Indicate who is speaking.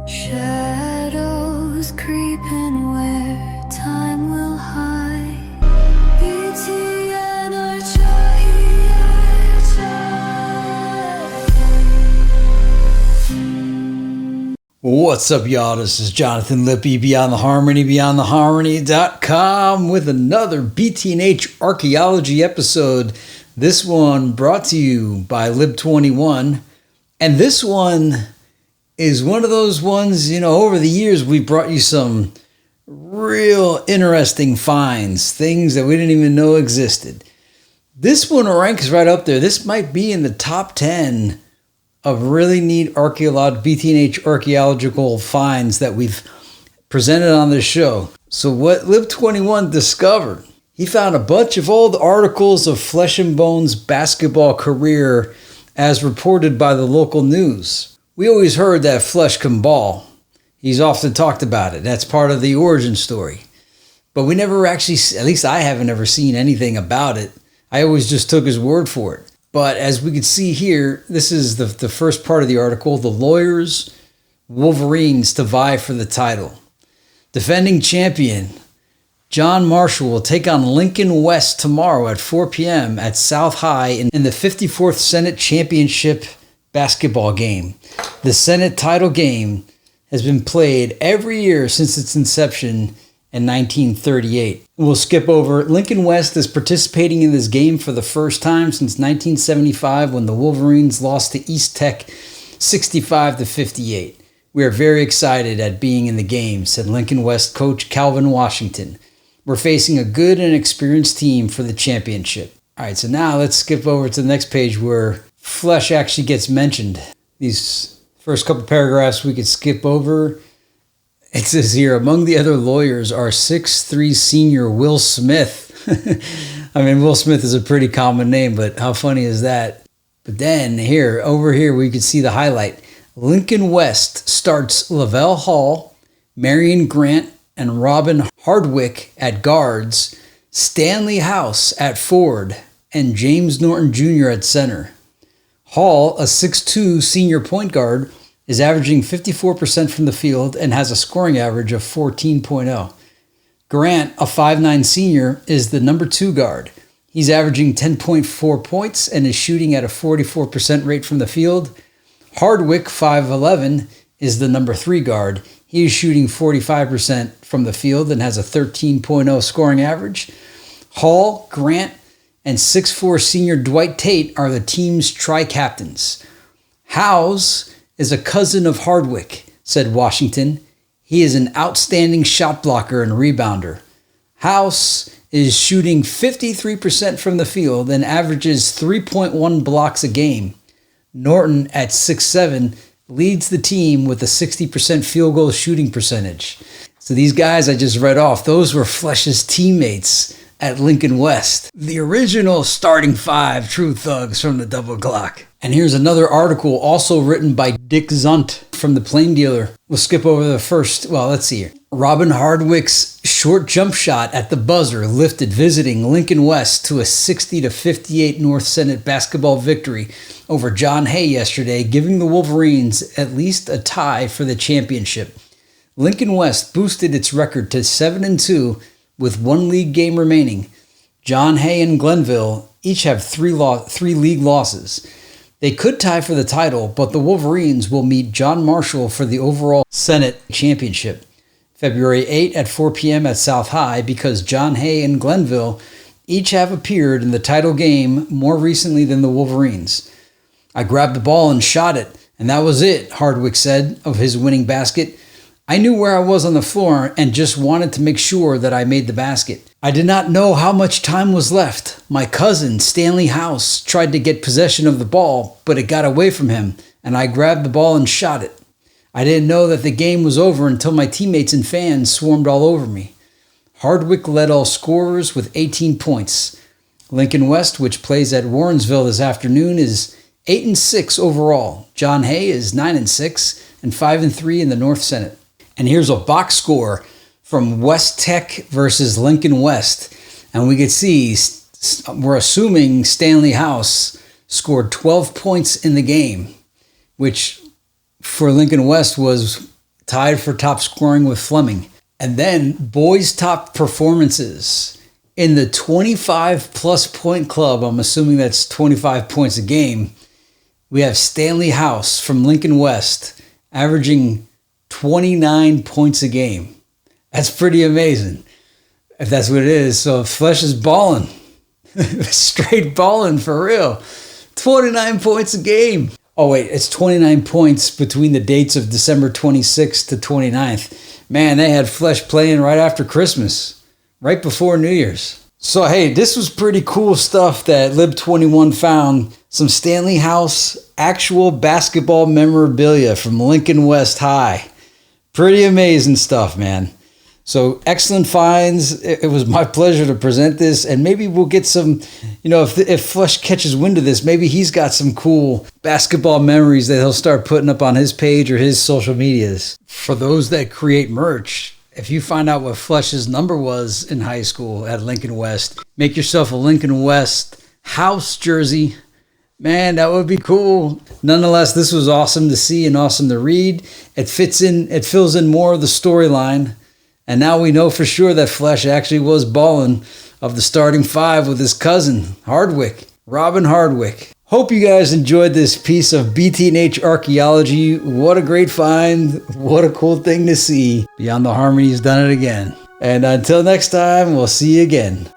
Speaker 1: Shadows creeping where time will hide. BTN or
Speaker 2: What's up, y'all? This is Jonathan Lippy, Beyond the Harmony, BeyondTheHarmony.com with another BTNH archaeology episode. This one brought to you by Lib21. And this one is one of those ones, over the years we brought you some real interesting finds, things that we didn't even know existed. This one ranks right up there. This might be in the top 10 of really neat BTNH archaeological finds that we've presented on this show. So what Lib21 discovered, he found a bunch of old articles of Flesh and Bone's basketball career as reported by the local news. We always heard that Flesh can ball. He's often talked about it. That's part of the origin story. But we never actually, at least I haven't ever seen anything about it. I always just took his word for it. But as we can see here, this is the first part of the article, the Lawyers Wolverines to vie for the title. Defending champion John Marshall will take on Lincoln West tomorrow at 4 p.m. at South High in the 54th Senate Championship basketball game. The Senate title game has been played every year since its inception in 1938. We'll skip over. Lincoln West is participating in this game for the first time since 1975 when the Wolverines lost to East Tech 65-58. We are very excited at being in the game, said Lincoln West coach Calvin Washington. We're facing a good and experienced team for the championship. All right, so now let's skip over to the next page where Flesh actually gets mentioned. These first couple paragraphs we could skip over. It says here, among the other lawyers are 6'3" senior Will Smith. I mean, Will Smith is a pretty common name, but how funny is that? But then over here, we could see the highlight. Lincoln West starts Lavelle Hall, Marion Grant, and Robin Hardwick at guards, Stanley Howse at forward, and James Norton Jr. at center. Hall, a 6'2" senior point guard, is averaging 54% from the field and has a scoring average of 14.0. Grant, a 5'9" senior, is the number 2 guard. He's averaging 10.4 points and is shooting at a 44% rate from the field. Hardwick, 5'11", is the number 3 guard. He is shooting 45% from the field and has a 13.0 scoring average. Hall, Grant, and 6'4" senior Dwight Tate are the team's tri-captains. Howse is a cousin of Hardwick, said Washington. He is an outstanding shot blocker and rebounder. Howse is shooting 53% from the field and averages 3.1 blocks a game. Norton, at 6'7", leads the team with a 60% field goal shooting percentage. So these guys I just read off, those were Flesh's teammates at Lincoln West. The original starting 5 true thugs from the double Glock. And here's another article also written by Dick Zunt from the Plain Dealer. We'll skip over the first, let's see here. Robin Hardwick's short jump shot at the buzzer lifted visiting Lincoln West to a 60-58 North Senate basketball victory over John Hay yesterday, giving the Wolverines at least a tie for the championship. Lincoln West boosted its record to 7-2 with 1 league game remaining. John Hay and Glenville each have 3 league losses. They could tie for the title, but the Wolverines will meet John Marshall for the overall Senate championship February 8 at 4 p.m. at South High because John Hay and Glenville each have appeared in the title game more recently than the Wolverines. I grabbed the ball and shot it, and that was it, Hardwick said of his winning basket. I knew where I was on the floor and just wanted to make sure that I made the basket. I did not know how much time was left. My cousin, Stanley Howse, tried to get possession of the ball, but it got away from him, and I grabbed the ball and shot it. I didn't know that the game was over until my teammates and fans swarmed all over me. Hardwick led all scorers with 18 points. Lincoln West, which plays at Warrensville this afternoon, is 8-6 overall. John Hay is 9-6 and 5-3 in the North Senate. And here's a box score from West Tech versus Lincoln West. And we can see, we're assuming Stanley Howse scored 12 points in the game, which for Lincoln West was tied for top scoring with Fleming. And then boys' top performances in the 25 plus point club. I'm assuming that's 25 points a game. We have Stanley Howse from Lincoln West averaging 29 points a game. That's pretty amazing, if that's what it is. So Flesh is balling. Straight balling for real. 29 points a game. Oh, wait, it's 29 points between the dates of December 26th to 29th. Man, they had Flesh playing right after Christmas, right before New Year's. So, hey, this was pretty cool stuff that Lib21 found. Some Stanley Howse actual basketball memorabilia from Lincoln West High. Pretty amazing stuff, man. So excellent finds. It was my pleasure to present this, and maybe we'll get some, if Flesh catches wind of this, maybe he's got some cool basketball memories that he'll start putting up on his page or his social medias. For those that create merch, if you find out what Flesh's number was in high school at Lincoln West, make yourself a Lincoln West Howse jersey. Man, that would be cool. Nonetheless, this was awesome to see and awesome to read. It fills in more of the storyline. And now we know for sure that Flesh actually was balling of the starting five with his cousin, Hardwick, Robin Hardwick. Hope you guys enjoyed this piece of BT&H archaeology. What a great find. What a cool thing to see. Beyond the Harmony's done it again. And until next time, we'll see you again.